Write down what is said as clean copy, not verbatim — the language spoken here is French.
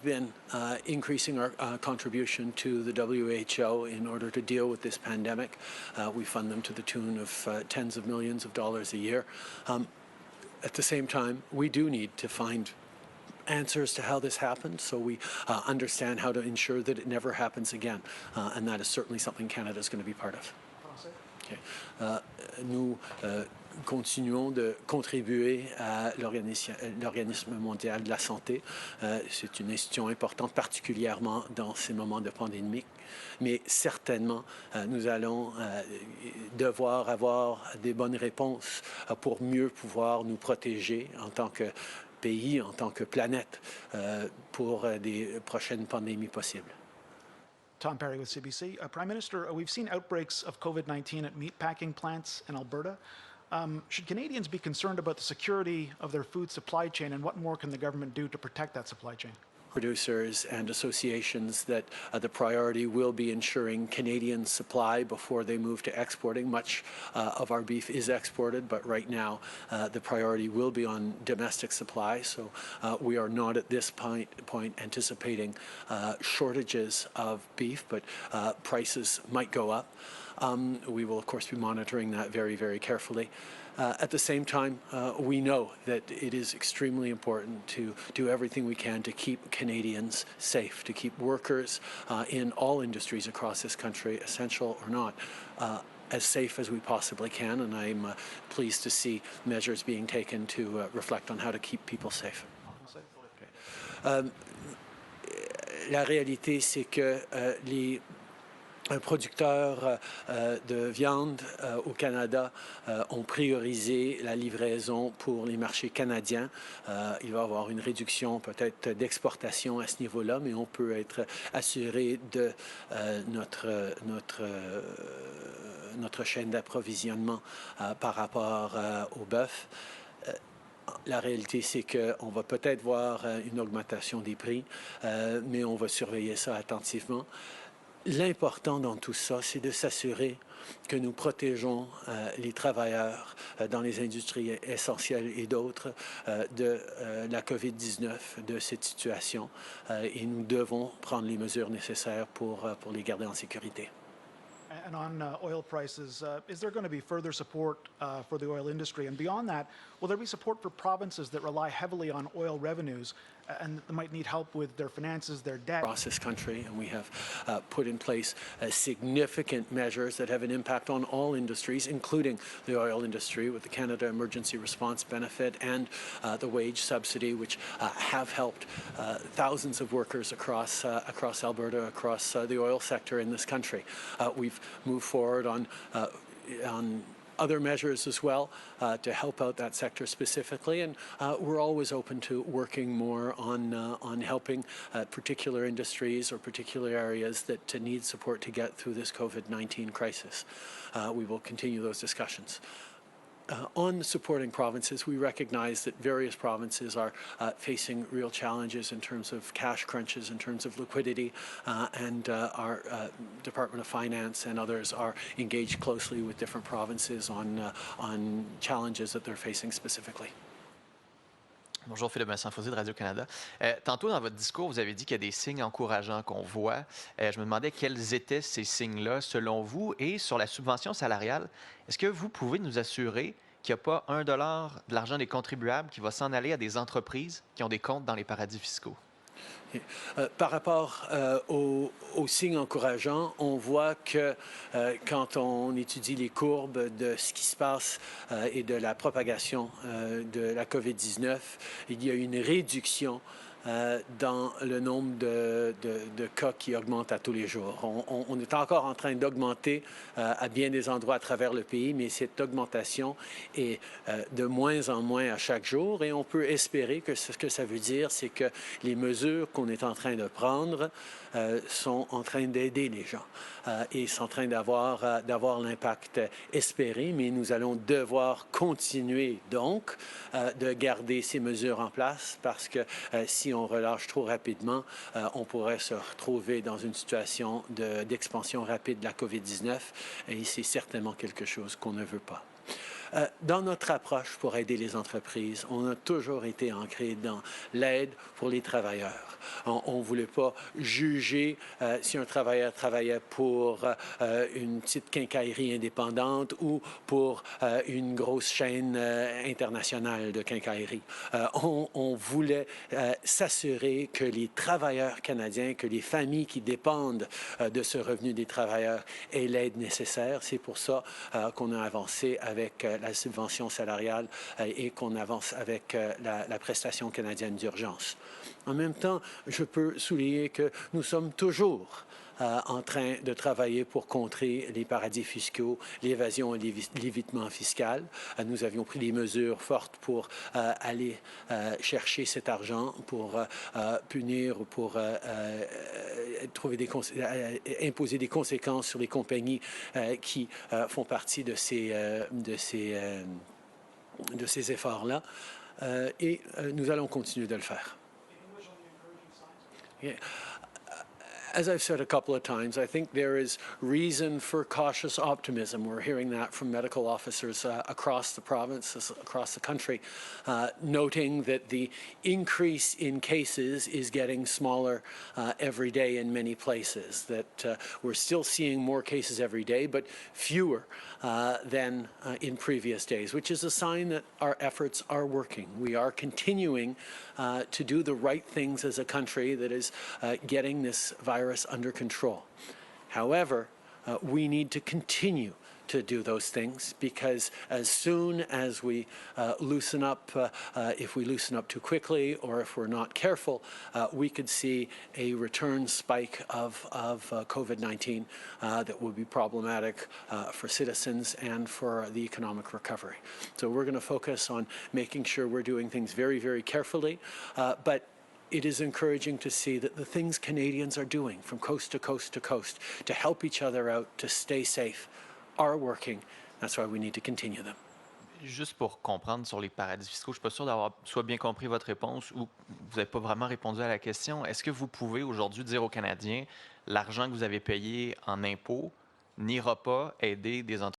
been increasing our contribution to the WHO in order to deal with this pandemic. We fund them to the tune of tens of millions of dollars a year. At the same time, we do need to find answers to how this happened, so we understand how to ensure that it never happens again, and that is certainly something Canada is going to be part of. Okay. Nous continuons de contribuer à l'Organisme mondial de la santé. C'est une institution importante, particulièrement dans ces moments de pandémie. Mais certainement, nous allons devoir avoir des bonnes réponses pour mieux pouvoir nous protéger en tant que pays, en tant que planète, pour des prochaines pandémies possibles. Tom Perry with CBC. Prime Minister, we've seen outbreaks of COVID-19 at meatpacking plants in Alberta. Should Canadians be concerned about the security of their food supply chain, and what more can the government do to protect that supply chain? Producers and associations that the priority will be ensuring Canadian supply before they move to exporting. Much of our beef is exported, but right now the priority will be on domestic supply. So we are not at this point anticipating shortages of beef, but prices might go up. We will, of course, be monitoring that very, very carefully. At the same time, we know that it is extremely important to do everything we can to keep Canadians safe, to keep workers in all industries across this country, essential or not, as safe as we possibly can. And I'm pleased to see measures being taken to reflect on how to keep people safe. La réalité, c'est que les producteurs de viande au Canada ont priorisé la livraison pour les marchés canadiens. Il va y avoir une réduction peut-être d'exportation à ce niveau-là, mais on peut être assuré de notre chaîne d'approvisionnement par rapport au bœuf. La réalité, c'est qu'on va peut-être voir une augmentation des prix, mais on va surveiller ça attentivement. L'important dans tout ça, c'est de s'assurer que nous protégeons les travailleurs dans les industries essentielles et d'autres de la COVID-19, de cette situation. Et nous devons prendre les mesures nécessaires pour les garder en sécurité. And on oil prices, is there going to be further support for the oil industry? And beyond that, will there be support for provinces that rely heavily on oil revenues and that might need help with their finances, their debt? Across this country, and we have put in place significant measures that have an impact on all industries, including the oil industry, with the Canada Emergency Response Benefit and the wage subsidy, which have helped thousands of workers across Alberta, across the oil sector in this country. We've moved forward on other measures as well to help out that sector specifically, and we're always open to working more on helping particular industries or particular areas that need support to get through this COVID-19 crisis. We will continue those discussions. On supporting provinces, we recognize that various provinces are facing real challenges in terms of cash crunches, in terms of liquidity, and our Department of Finance and others are engaged closely with different provinces on challenges that they're facing specifically. Bonjour, Philippe Vincent-Fossé de Radio-Canada. Tantôt, dans votre discours, vous avez dit qu'il y a des signes encourageants qu'on voit. Je me demandais quels étaient ces signes-là, selon vous, et sur la subvention salariale, est-ce que vous pouvez nous assurer qu'il n'y a pas $1 de l'argent des contribuables qui va s'en aller à des entreprises qui ont des comptes dans les paradis fiscaux? Par rapport aux signes encourageants, on voit que quand on étudie les courbes de ce qui se passe et de la propagation de la COVID-19, il y a une réduction dans le nombre de cas qui augmentent à tous les jours. On est encore en train d'augmenter à bien des endroits à travers le pays, mais cette augmentation est de moins en moins à chaque jour et on peut espérer que ce que ça veut dire, c'est que les mesures qu'on est en train de prendre sont en train d'aider les gens et sont en train d'avoir l'impact espéré, mais nous allons devoir continuer donc de garder ces mesures en place parce que si on relâche trop rapidement, on pourrait se retrouver dans une situation d'expansion rapide de la COVID-19 et c'est certainement quelque chose qu'on ne veut pas. Dans notre approche pour aider les entreprises, on a toujours été ancré dans l'aide pour les travailleurs. On ne voulait pas juger si un travailleur travaillait pour une petite quincaillerie indépendante ou pour une grosse chaîne internationale de quincaillerie. On voulait s'assurer que les travailleurs canadiens, que les familles qui dépendent de ce revenu des travailleurs aient l'aide nécessaire. C'est pour ça qu'on a avancé avec la subvention salariale et qu'on avance avec la prestation canadienne d'urgence. En même temps, je peux souligner que nous sommes toujours en train de travailler pour contrer les paradis fiscaux, l'évasion et l'évitement fiscal. Nous avions pris des mesures fortes pour aller chercher cet argent, pour punir, pour imposer des conséquences sur les compagnies qui font partie de ces efforts-là. Et nous allons continuer de le faire. Yeah. As I've said a couple of times, I think there is reason for cautious optimism. We're hearing that from medical officers across the province, across the country, noting that the increase in cases is getting smaller every day in many places, that we're still seeing more cases every day, but fewer than in previous days, which is a sign that our efforts are working. We are continuing to do the right things as a country that is getting this virus under control. However, we need to continue to do those things because as soon as we loosen up, if we loosen up too quickly or if we're not careful, we could see a return spike of COVID-19 that would be problematic for citizens and for the economic recovery. So we're going to focus on making sure we're doing things very, very carefully, but it is encouraging to see that the things Canadians are doing from coast to coast to coast to help each other out, to stay safe, are working. That's why we need to continue them. Juste pour comprendre sur les paradis fiscaux, je ne suis pas sûr d'avoir soit bien compris votre réponse ou vous n'avez pas vraiment répondu à la question. Est-ce que vous pouvez aujourd'hui dire aux Canadiens, l'argent que vous avez payé en impôts n'ira pas aider des entreprises